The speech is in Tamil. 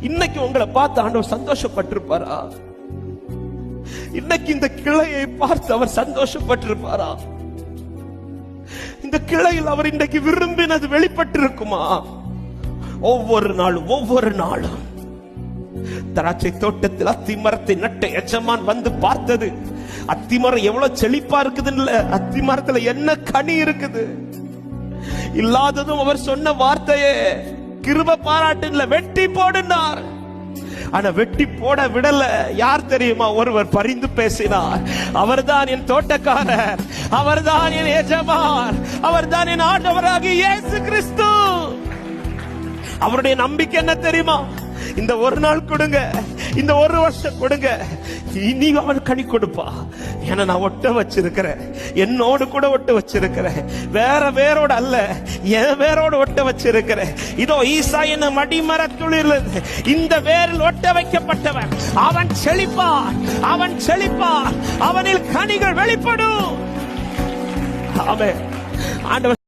இன்னைக்கு உங்களை பார்த்து ஆண்டவர் சந்தோஷப்பட்டிருப்பாரா? இன்னைக்கு இந்த கிளையை பார்த்து அவர் சந்தோஷப்பட்டிருப்பாரா? இந்த கிளையில் அவர் இன்றைக்கு விரும்பினது வெளிப்பட்டிருக்குமா? ஒவ்வொரு நாளும் திராட்சை தோட்டத்தில் அத்திமரத்தை நட்ட எஜமான் வந்து பார்த்தது, அத்திமரம் எவ்வளவு செழிப்பா இருக்குதுன்னு, அத்திமரத்துல என்ன கனி இருக்குது இல்லாததும் அவர் சொன்ன வார்த்தையே கிருபை பாராட்டுல வெட்டி போடுனார். ஆனா வெட்டி போட விடல. யார் தெரியுமா? ஒருவர் பரிந்து பேசினார். அவர்தான் என் தோட்டக்காரர், அவர்தான் என் எஜமான், அவர்தான் என் ஆண்டவராகிய இயேசு கிறிஸ்து. அவருடைய நம்பிக்கை என்ன தெரியுமா? இந்த ஒரு நாள் கொடுங்க, இந்த ஒரு வருஷம் கொடுங்க, இனி அவன் கனி கொடுப்பா. ஏன்னா நான் ஒட்ட வச்சிருக்கிறேன், என்னோடு கூட ஒட்ட வச்சிருக்கிறேன், வேரோட அல்ல, என் வேரோடு ஒட்ட வச்சிருக்கிறேன். இதோ ஈசா என்ன மடிமரத்துள்ள இந்த வேரில் ஒட்ட வைக்கப்பட்டவன். அவன் செழிப்பான், அவன் செழிப்பான், அவனில் கனிகள் வெளிப்படும். ஆமென். ஆண்டவர்